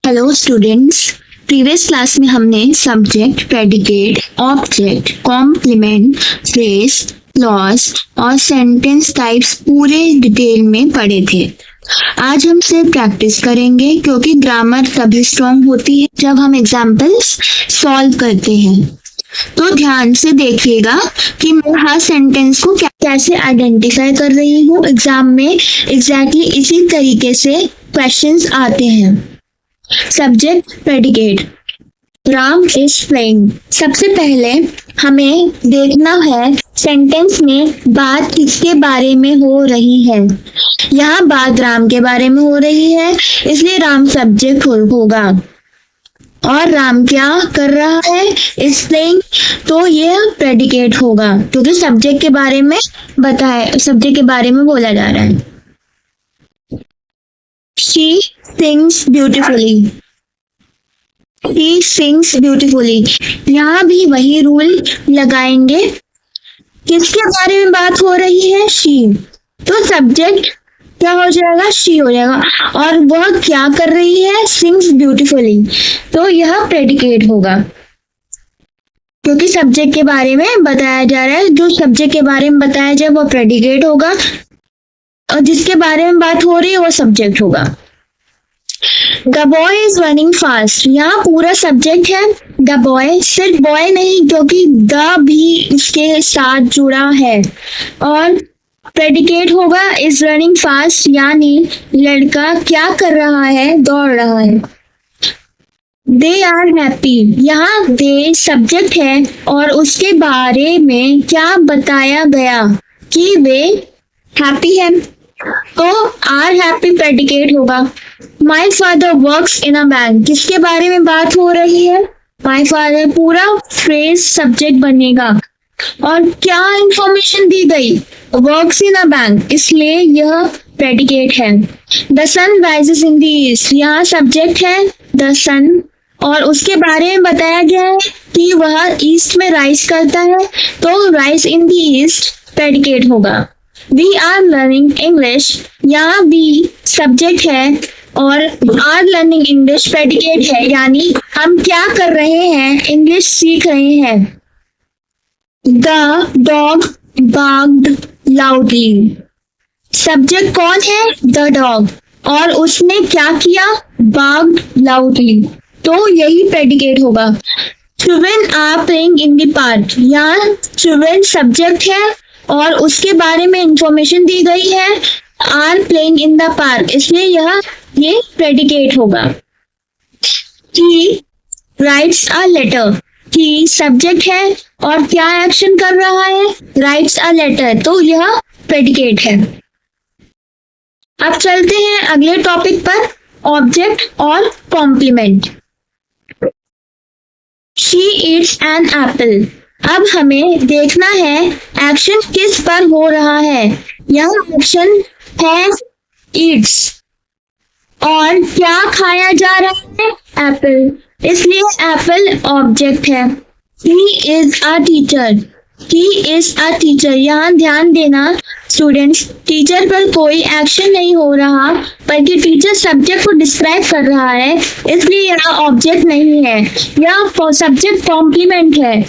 Hello students. Previous class में हमने subject, predicate, object, complement, phrase, clause और sentence types पूरे डिटेल में पढ़े थे। आज हम सिर्फ प्रैक्टिस करेंगे क्योंकि ग्रामर तभी स्ट्रॉन्ग होती है जब हम एग्जाम्पल्स सॉल्व करते हैं। तो ध्यान से देखिएगा कि मैं हर सेंटेंस को कैसे आइडेंटिफाई कर रही हूँ। एग्जाम में एग्जैक्टली इसी तरीके से क्वेश्चंस आते हैं। Subject, predicate, Ram is playing. सबसे पहले हमें देखना है सेंटेंस में बात किसके बारे में हो रही है। यहाँ बात राम के बारे में हो रही है, इसलिए राम सब्जेक्ट होगा। और राम क्या कर रहा है, इज प्लेइंग, तो यह प्रेडिकेट होगा क्योंकि सब्जेक्ट के बारे में बोला जा रहा है। She sings beautifully. She sings beautifully. यहाँ भी वही रूल लगाएंगे। किसके बारे में बात हो रही है, she, तो सब्जेक्ट क्या हो जाएगा, she हो जाएगा। और वह क्या कर रही है, sings beautifully, तो यह प्रेडिकेट होगा क्योंकि सब्जेक्ट के बारे में बताया जा रहा है। जो सब्जेक्ट के बारे में बताया जाए वो प्रेडिकेट होगा और जिसके बारे में बात हो रही है वो सब्जेक्ट होगा। The boy is running fast, यहाँ पूरा सब्जेक्ट है। द बॉय, सिर्फ बॉय नहीं क्योंकि द भी इसके साथ जुड़ा है। और प्रेडिकेट होगा इज रनिंग फास्ट, यानी लड़का क्या कर रहा है, दौड़ रहा है। दे आर हैप्पी, यहाँ दे सब्जेक्ट है और उसके बारे में क्या बताया गया कि वे हैप्पी है, तो आर हैप्पी प्रेडिकेट होगा। My father works in a bank, किसके बारे में बात हो रही है, माई फादर, पूरा फ्रेज सब्जेक्ट बनेगा। और क्या इंफॉर्मेशन दी गई, वर्क्स इन अ बैंक, इसलिए यह प्रेडिकेट है। The sun rises in the east, यहाँ सब्जेक्ट है द सन और उसके बारे में बताया गया है कि वह ईस्ट में राइज करता है, तो rise in the east predicate होगा। वी आर लर्निंग इंग्लिश, यहाँ भी सब्जेक्ट है और आर लर्निंग इंग्लिश प्रेडिकेट है, यानी हम क्या कर रहे हैं, इंग्लिश सीख रहे हैं। द डॉग बार्क्ड लाउडली, सब्जेक्ट कौन है, द डॉग, और उसने क्या किया, बार्क्ड लाउडली, तो यही प्रेडिकेट होगा। Children are playing in the park, यहाँ चिल्ड्रन सब्जेक्ट है और उसके बारे में इंफॉर्मेशन दी गई है, are playing in the park, इसलिए ये प्रेडिकेट होगा। He writes a letter, he subject है और क्या एक्शन कर रहा है, राइट्स अ लेटर, तो यह प्रेडिकेट है। अब चलते हैं अगले टॉपिक पर, ऑब्जेक्ट और complement. She eats an apple, अब हमें देखना है एक्शन किस पर हो रहा है। यह एक्शन है ईट्स और क्या खाया जा रहा है, एप्पल, इसलिए एप्पल ऑब्जेक्ट है। He is a teacher, he is a teacher, यहाँ ध्यान देना स्टूडेंट्स, टीचर पर कोई एक्शन नहीं हो रहा बल्कि टीचर सब्जेक्ट को डिस्क्राइब कर रहा है, इसलिए यहाँ ऑब्जेक्ट नहीं है, यह सब्जेक्ट कॉम्प्लीमेंट है।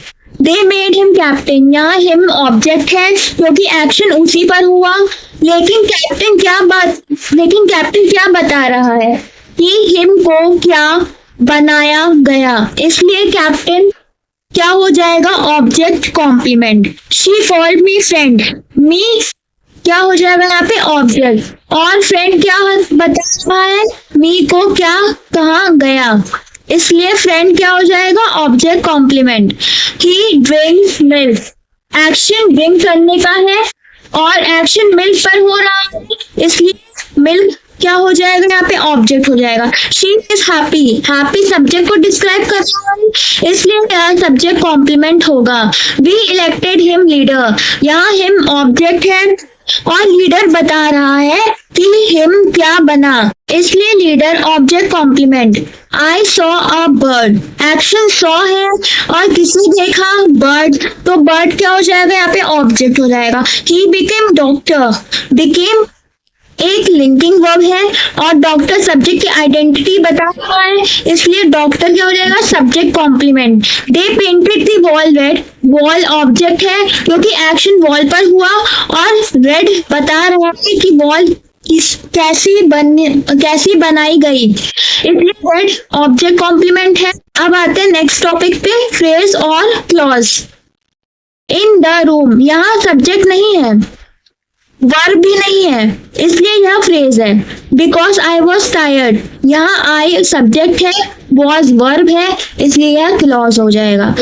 दे मेड हिम कैप्टन, यहाँ हिम ऑब्जेक्ट है क्योंकि एक्शन उसी पर हुआ, लेकिन कैप्टन क्या बता रहा है कि हिम को क्या बनाया गया, इसलिए कैप्टन क्या हो जाएगा, object complement. She called me friend, me क्या हो जाएगा यहाँ पे, ऑब्जेक्ट, और फ्रेंड क्या बता रहा है, मी को क्या कहा गया, इसलिए फ्रेंड क्या हो जाएगा, object complement. He drinks milk, action drink करने का है और एक्शन मिल्क पर हो रहा है, इसलिए मिल्क क्या हो जाएगा, यहाँ पे ऑब्जेक्ट हो जाएगा। She is happy, happy subject को डिस्क्राइब कर रहा है, इसलिए यहाँ सब्जेक्ट कॉम्प्लीमेंट होगा। वी इलेक्टेड हिम लीडर, यहाँ हिम ऑब्जेक्ट है और लीडर बता रहा है कि हिम क्या बना, इसलिए leader object complement. I saw a bird, action saw है और किसी देखा, बर्ड, तो बर्ड क्या हो जाएगा, यहाँ पे ऑब्जेक्ट हो जाएगा। ही बिकेम डॉक्टर, बिकेम एक लिंकिंग वर्ब है और डॉक्टर सब्जेक्ट की आइडेंटिटी बता रहा है, इसलिए डॉक्टर क्या हो जाएगा, subject complement. They painted the wall red, wall object है क्योंकि एक्शन वॉल पर हुआ, और रेड बता रहा है कि वॉल कैसी बनाई गई, इसलिए रेड ऑब्जेक्ट कॉम्प्लीमेंट है। अब आते हैं नेक्स्ट टॉपिक पे, फ्रेज और क्लॉज। इन द रूम, यहाँ सब्जेक्ट नहीं है, वर्ब भी नहीं है, इसलिए यह फ्रेज है। बिकॉज आई वॉज टायर्ड, यहाँ आई सब्जेक्ट है, वॉज वर्ब है, इसलिए यह क्लॉज हो जाएगा।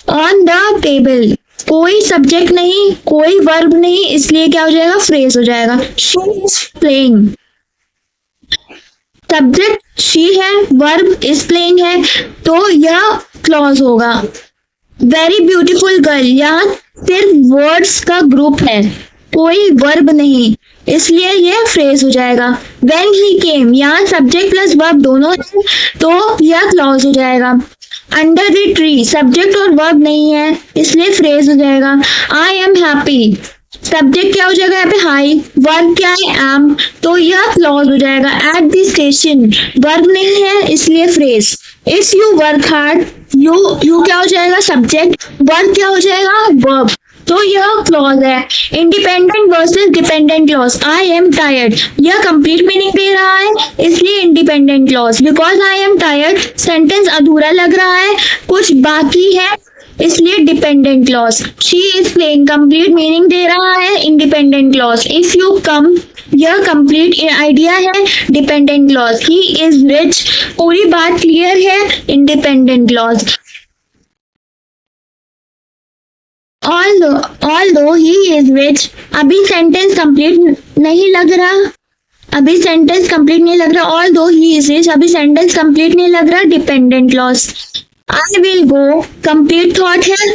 ऑन द टेबल, कोई सब्जेक्ट नहीं, कोई वर्ब नहीं, इसलिए क्या हो जाएगा, फ्रेज हो जाएगा। She is playing, subject she है, वर्ब इज प्लेइंग है, तो यह क्लॉज होगा। वेरी ब्यूटीफुल गर्ल, यहाँ सिर्फ वर्ड्स का ग्रुप है, कोई वर्ब नहीं, इसलिए यह फ्रेज हो जाएगा। When he came, यहाँ सब्जेक्ट प्लस वर्ब दोनों है, तो यह क्लॉज हो जाएगा। अंडर द ट्री, सब्जेक्ट और वर्ब नहीं है, इसलिए फ्रेज हो जाएगा। आई एम हैप्पी, सब्जेक्ट क्या हो जाएगा यहाँ पे, हाई, वर्ब क्या है, एम, तो यह क्लॉज हो जाएगा। एट द स्टेशन, वर्ब नहीं है, इसलिए phrase. If you work hard, you क्या हो जाएगा, सब्जेक्ट, वर्ब क्या हो जाएगा, वर्ब, तो यह क्लॉज है। Independent versus dependent clause, I am tired, यह कंप्लीट मीनिंग दे रहा है, इसलिए independent clause. Because I am tired, sentence अधूरा लग रहा है, कुछ बाकी है, इसलिए dependent clause. She is playing, complete meaning दे रहा है, independent clause. If you come, यह कंप्लीट आइडिया है, dependent clause. He is rich, पूरी बात क्लियर है, independent clause. Although he is rich, अभी सेंटेंस कंप्लीट नहीं लग रहा, although he is rich, अभी सेंटेंस कंप्लीट नहीं लग रहा, dependent clause. I will go, complete thought है,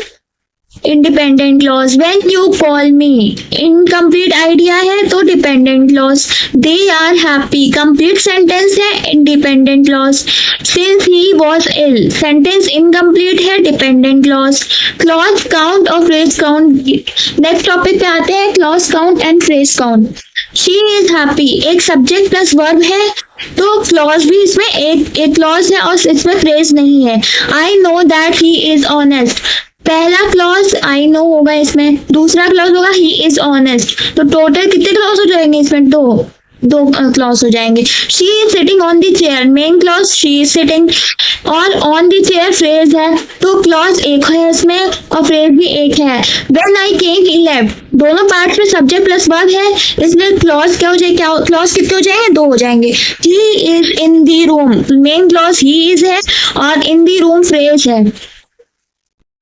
independent clause. When you call me, incomplete idea है, तो dependent clause. They are happy, complete sentence है, independent clause. Since he was ill, sentence incomplete है, dependent clause. Clause count और phrase count, next topic पे आते हैं, clause count and phrase count. She is happy, एक subject plus verb है, तो clause भी इसमें एक क्लॉज है और इसमें फ्रेज नहीं है। I know that he is honest, पहला क्लॉज आई नो होगा इसमें, दूसरा क्लॉज होगा ही इज ऑनेस्ट, तो टोटल कितने क्लॉज हो जाएंगे इसमें, दो क्लॉज हो जाएंगे। She is sitting on the chair, main clause she is sitting, और ऑन द चेयर फ्रेज है, तो क्लॉज एक है इसमें और फ्रेज भी एक है। When I came he left, दोनों पार्ट में सब्जेक्ट प्लस वर्ब है, इसलिए क्लॉज क्या हो जाएगा, क्लॉज कितने हो जाएंगे, दो हो जाएंगे। He is in the room, main clause he is है और इन द रूम फ्रेज है।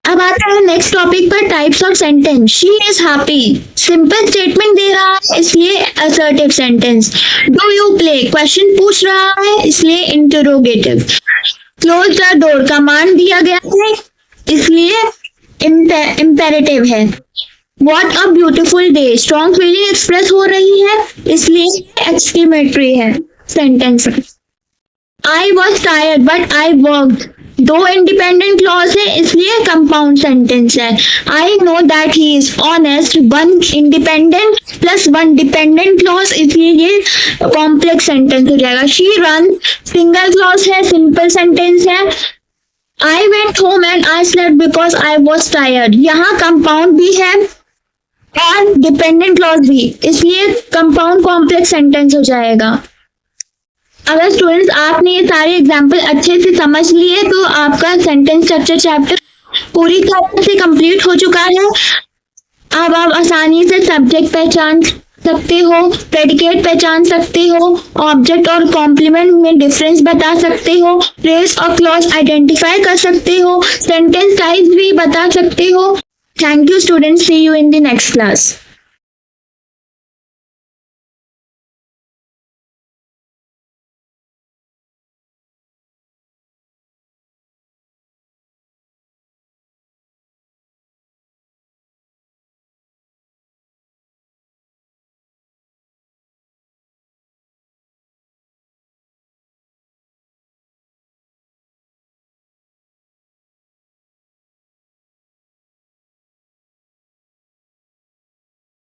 अब आता है नेक्स्ट टॉपिक पर, types of sentence. She is happy, simple statement दे रहा है, इसलिए assertive sentence. Do you play, question पूछ रहा है, इसलिए interrogative. Close the door, command दिया गया है, इसलिए इम्पेरेटिव है। What a beautiful day, strong feeling express हो रही है, इसलिए एक्सक्लेमेटरी है sentence. I was tired but I worked, दो इंडिपेंडेंट क्लॉज है, इसलिए कंपाउंड सेंटेंस है। I know that he is honest, one independent plus one dependent clause, इसलिए ये कॉम्प्लेक्स सेंटेंस हो जाएगा। शी रन, सिंगल क्लॉज है, सिंपल सेंटेंस है। I went home and I slept because I was tired, यहाँ compound भी है और डिपेंडेंट क्लॉज भी, इसलिए कंपाउंड कॉम्प्लेक्स सेंटेंस हो जाएगा। अगर स्टूडेंट्स आपने ये सारे एग्जाम्पल अच्छे से समझ लिए, तो आपका सेंटेंस स्ट्रक्चर चैप्टर पूरी तरह से कंप्लीट हो चुका है। अब आप आसानी से सब्जेक्ट पहचान सकते हो, प्रेडिकेट पहचान सकते हो, ऑब्जेक्ट और कॉम्प्लीमेंट में डिफरेंस बता सकते हो, फ्रेज और क्लॉज आइडेंटिफाई कर सकते हो, सेंटेंस टाइप्स भी बता सकते हो। Thank you students, see you in the next class.